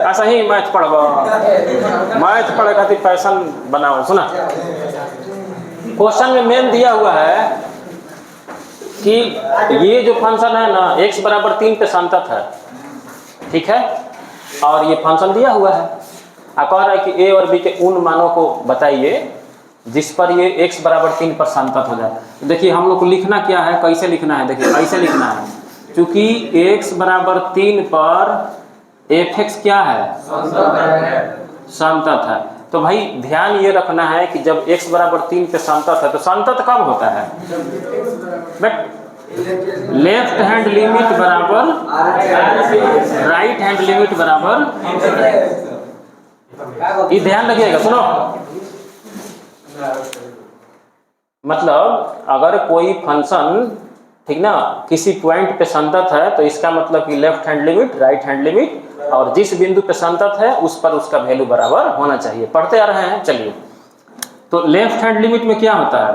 ऐसा ही मैथ पढ़ब, मैथ पढ़े खातिर पैसन बनाओ। सुना, क्वेश्चन में मेन दिया हुआ है कि ये जो फंक्शन है ना x बराबर 3 पे संतत है, ठीक है, और ये फंक्शन दिया हुआ है। कह रहा है कि a और b के उन मानों को बताइए जिस पर ये x बराबर 3 पर संतत हो जाए। देखिए हम लोग को लिखना क्या है, कैसे लिखना है, देखिए ऐसे लिखना है, क्योंकि x बराबर 3 पर f(x) क्या है, संतत है। तो भाई ध्यान ये रखना है कि जब x बराबर 3 पे संतत है तो संतत कब होता है, लेफ्ट हैंड लिमिट बराबर राइट हैंड लिमिट बराबर, ये ध्यान रखिएगा। सुनो, मतलब अगर कोई फंक्शन, ठीक ना, किसी पॉइंट पे संतत है तो इसका मतलब कि left hand limit right hand limit, और जिस बिंदु पे संतत है उस पर उसका वैल्यू बराबर होना चाहिए। पढ़ते आ रहे हैं, चलिए। तो लेफ्ट हैंड लिमिट में क्या होता है,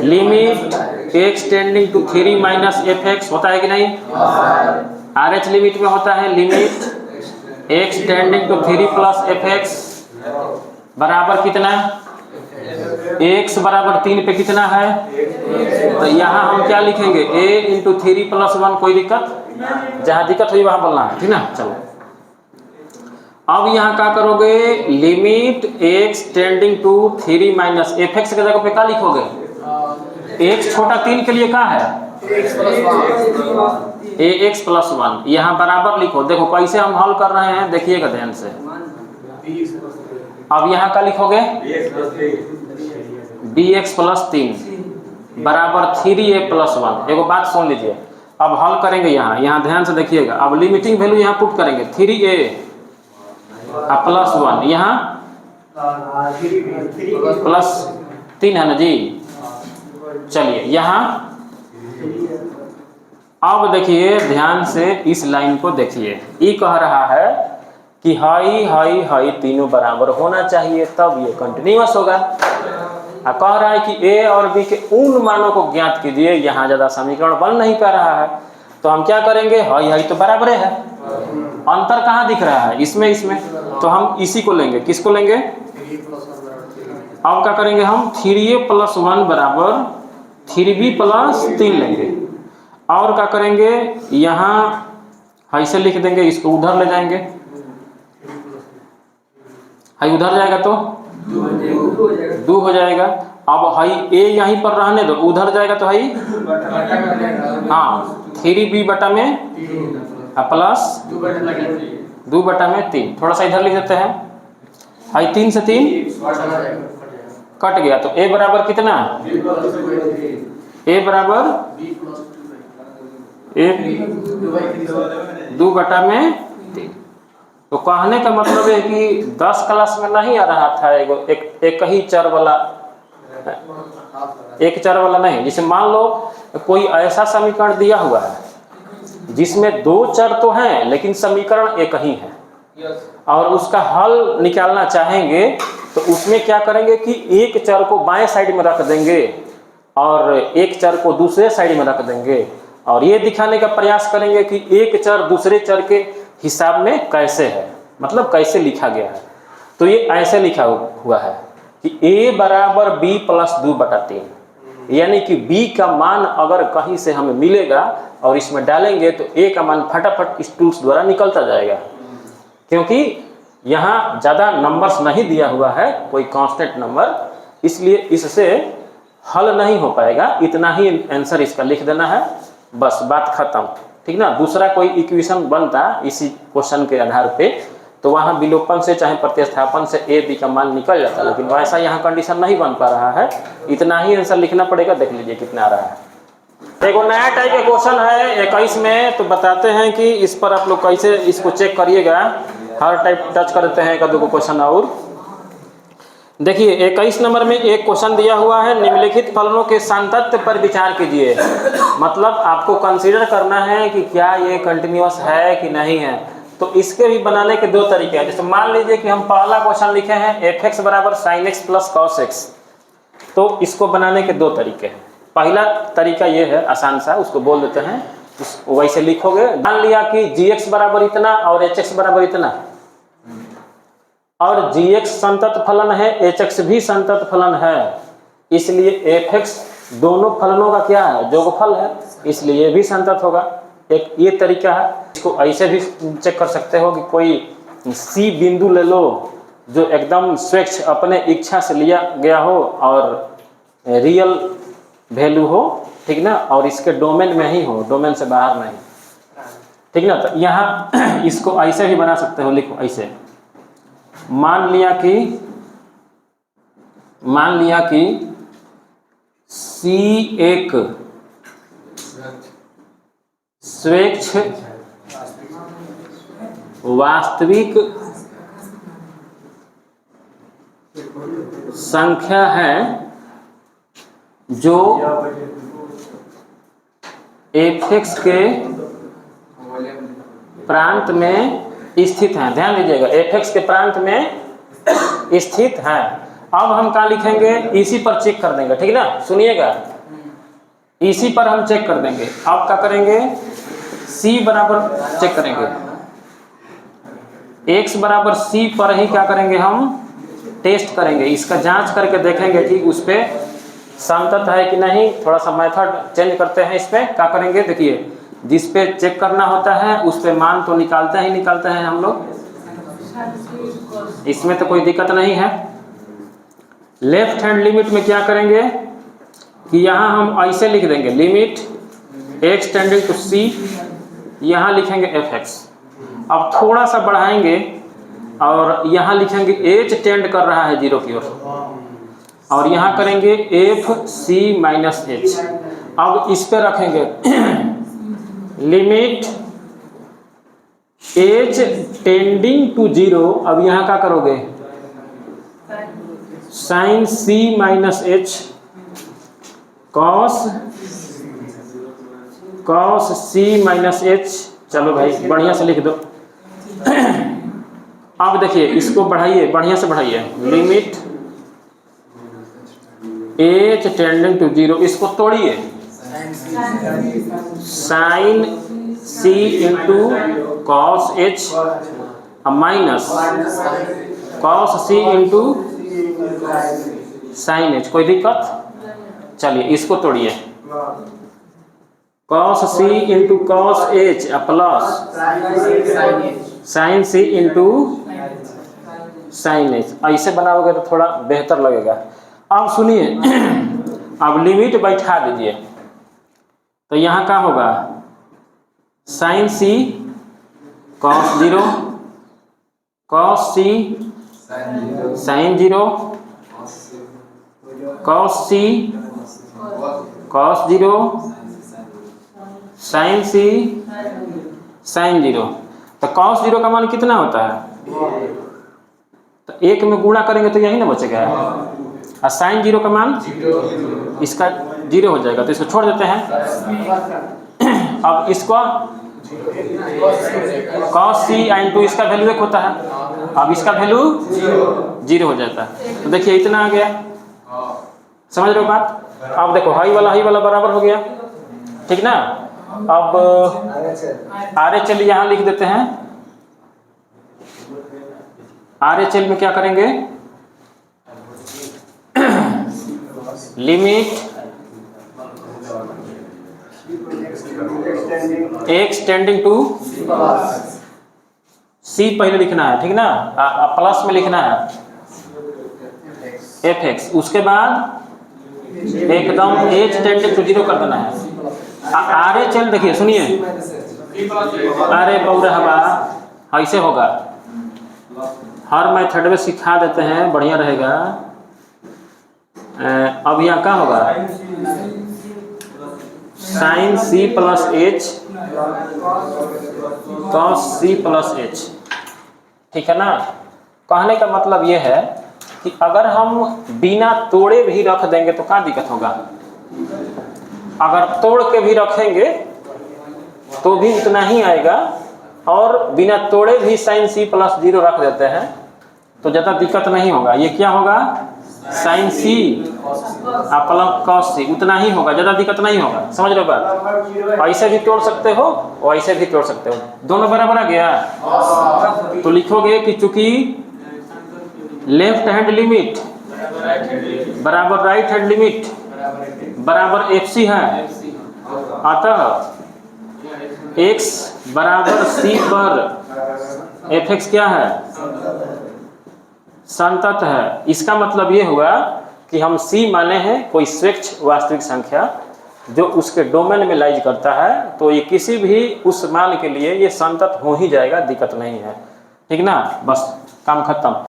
limit x tending to 3 minus f(x) होता है कि नहीं। RH लिमिट में होता है limit x tending to 3 plus f(x) बराबर कितना, x बराबर 3 पे कितना है, तो यहाँ हम क्या लिखेंगे, a इंटू 3 प्लस 1। कोई दिक्कत, जहाँ दिक्कत हुई वहाँ बोलना है, ठीक ना। चलो अब यहाँ क्या करोगे, limit x tending to 3 minus f(x) के जगह पे क्या लिखोगे, x छोटा 3 के लिए क्या है, ax प्लस 1। यहाँ बराबर लिखो। देखो कैसे हम हल कर रहे हैं, देखिएगा ध्यान से। अब यहाँ क्या लिखोगे, bx प्लस 3 बराबर 3a प्लस 1। एगो बात सुन लीजिए, अब हल करेंगे यहाँ ध्यान से देखिएगा। अब लिमिटिंग वैल्यू यहाँ पुट करेंगे 3a प्लस 1, यहाँ प्लस 3 है ना जी। चलिए यहाँ अब देखिए ध्यान से, इस लाइन को देखिए, ये कह रहा है कि हाई हाई हाई तीनों बराबर होना चाहिए तब ये कंटिन्यूअस होगा। कह रहा है कि a और b के उन मानों को ज्ञात कीजिए। यहाँ ज़्यादा समीकरण बन नहीं पा रहा है तो हम क्या करेंगे, हाई हाई तो बराबर है, अंतर कहाँ दिख रहा है, इसमें तो हम इसी को लेंगे। किसको लेंगे, अब क्या करेंगे हम 3a प्लस 1 बराबर 3b प्लस 3 लेंगे। और क्या करेंगे, यहाँ ऐसे लिख देंगे, इसको उधर ले जाएंगे, हाई उधर जाएगा तो 2 हो जाएगा। अब हाई a यहीं पर रहने दो, उधर जाएगा तो हाई, हाँ 3b बटा में प्लस 2 बटा में 3। थोड़ा सा इधर लिख देते हैं, हाई 3 से 3 कट गया तो a बराबर कितना, a बराबर 2 बटा में 3। तो कहने का मतलब है कि 10 क्लास में नहीं आ रहा था एक ही चर वाला, एक चर वाला नहीं। जैसे मान लो कोई ऐसा समीकरण दिया हुआ है जिसमें 2 चर तो हैं लेकिन समीकरण एक ही है, और उसका हल निकालना चाहेंगे तो उसमें क्या करेंगे कि एक चर को बाएं साइड में रख देंगे और एक चर को दूसरे साइड में रख देंगे, और ये दिखाने का प्रयास करेंगे कि एक चर दूसरे चर के हिसाब में कैसे है, मतलब कैसे लिखा गया है। तो ये ऐसे लिखा हुआ है कि a बराबर b प्लस 2 बटा 3, यानी कि b का मान अगर कहीं से हमें मिलेगा और इसमें डालेंगे तो a का मान फटाफट इस टूल्स द्वारा निकलता जाएगा, क्योंकि यहाँ ज़्यादा नंबर्स नहीं दिया हुआ है, कोई कांस्टेंट नंबर, इसलिए इससे हल नहीं हो पाएगा। इतना ही आंसर इसका लिख देना है, बस बात खत्म, ठीक ना। दूसरा कोई इक्वेशन बनता इसी क्वेश्चन के आधार पे तो वहाँ विलोपन से चाहे प्रतिस्थापन से a b का मान निकल जाता, लेकिन वैसा यहाँ कंडीशन नहीं बन पा रहा है। इतना ही आंसर लिखना पड़ेगा। देख लीजिए कितना आ रहा है। एक नया टाइप का क्वेश्चन है 21 में, तो बताते हैं कि इस पर आप लोग कैसे इसको चेक करिएगा। हर टाइप टच करते हैं, एक दो क्वेश्चन और देखिए। 21 नंबर में एक क्वेश्चन दिया हुआ है, निम्नलिखित फलनों के सातत्य पर विचार कीजिए। मतलब आपको कंसीडर करना है कि क्या ये कंटिन्यूअस है कि नहीं है। तो इसके भी बनाने के 2 तरीके हैं। जैसे मान लीजिए कि हम पहला क्वेश्चन लिखे हैं f(x) बराबर sin x plus cos x, तो इसको बनाने के 2 तरीके हैं। पहला तरीका ये है आसान सा, उसको बोल देते हैं वैसे लिखोगे। मान लिया कि gx बराबर इतना और hx बराबर इतना, और gx संतत फलन है, hx भी संतत फलन है, इसलिए fx दोनों फलनों का क्या है, जोगफल है, इसलिए ये भी संतत होगा। एक ये तरीका है। इसको ऐसे भी चेक कर सकते हो कि कोई C बिंदु ले लो जो एकदम स्वच्छ अपने इच्छा से लिया गया हो और रियल वैल्यू हो, ठीक ना, और इसके डोमेन में ही हो, डोमेन से बाहर नहीं, ठीक ना। तो यहाँ इसको ऐसे भी बना सकते हो, लिखो ऐसे। मान लिया कि C एक स्वच्छ वास्तविक संख्या है जो fx के प्रांत में स्थित है। ध्यान दीजिएगा, fx के प्रांत में स्थित है। अब हम क्या लिखेंगे, इसी पर चेक कर देंगे, ठीक ना, सुनिएगा, इसी पर हम चेक कर देंगे। अब क्या करेंगे, c बराबर चेक करेंगे, x बराबर c पर ही क्या करेंगे, हम टेस्ट करेंगे, इसका जांच करके देखेंगे कि उस पर संतत है कि नहीं। थोड़ा सा मेथड चेंज करते हैं, इस पे क्या करेंगे, देखिए जिस पे चेक करना होता है उस पे मान तो निकालते हैं हम लोग, इसमें तो कोई दिक्कत नहीं है। लेफ्ट हैंड लिमिट में क्या करेंगे कि यहाँ हम ऐसे लिख देंगे, limit x tending to c, यहाँ लिखेंगे fx। अब थोड़ा सा बढ़ाएंगे और यहाँ लिखेंगे h टेंड कर रहा है 0 की ओर, और यहाँ करेंगे fc माइनस h। अब इस पे रखेंगे लिमिट h टेंडिंग टू 0। अब यहाँ क्या करोगे, sine c minus h cos c minus h। चलो भाई बढ़िया से लिख दो। अब देखिए इसको बढ़ाइए, बढ़िया से बढ़ाइए, लिमिट h टेंडिंग टू 0, इसको तोड़िए, sine c into cos h minus cos c into sine h। कोई दिक्कत, चलिए इसको तोड़िए, cos c into cos h plus sine c into sine h। ऐसे बनाओगे तो थोड़ा बेहतर लगेगा। अब सुनिए, अब लिमिट बैठा दीजिए, तो यहाँ क्या होगा, sine c cos 0 cos c sine 0 cos c cos 0 sine c sine 0। तो कॉस 0 का मान कितना होता है, तो 1 में गुणा करेंगे तो यही ना बचेगा, और साइन 0 का मान इसका 0 हो जाएगा, तो इसको छोड़ देते हैं। अब इसको कॉस c इंटू इसका वैल्यू 1 होता है, अब इसका वैल्यू 0 हो जाता है। तो देखिए इतना आ गया, समझ रहे हो बात। अब देखो हाई वाला बराबर हो गया, ठीक ना। अब RHL यहाँ लिख देते हैं, RHL में क्या करेंगे, limit x tending to c पहले लिखना है, ठीक ना, प्लस में लिखना है fx, उसके बाद एकदम h टेंडिंग टू 0 कर देना है। RHL देखिए सुनिए, अरे बौरा हवा ऐसे होगा, हर मेथड में सिखा देते हैं, बढ़िया रहेगा। अब यहाँ क्या होगा, sine c plus h cos c plus h, ठीक है ना। कहने का मतलब ये है कि अगर हम बिना तोड़े भी रख देंगे तो क्या दिक्कत होगा, अगर तोड़ के भी रखेंगे तो भी उतना ही आएगा, और बिना तोड़े भी साइन c प्लस 0 रख देते हैं तो ज़्यादा दिक्कत नहीं होगा। ये क्या होगा, साइन सी प्लस कॉस सी, उतना ही होगा, ज़्यादा दिक्कत नहीं होगा। समझ रहे हो बात? ऐसे भी तोड़ सकते हो और ऐसे भी तोड़ सकते हो, दोनों बराबर आ गया। तो लिखोगे कि चूंकि लेफ्ट हैंड लिमिट बराबर राइट हैंड लिमिट बराबर एफ सी है, अतः x बराबर c पर एफ एक्स क्या है, संतत है। इसका मतलब ये हुआ कि हम c माने हैं कोई स्वच्छ वास्तविक संख्या जो उसके डोमेन में लाइज करता है, तो ये किसी भी उस मान के लिए ये संतत हो ही जाएगा, दिक्कत नहीं है। ठीक ना, बस काम खत्म।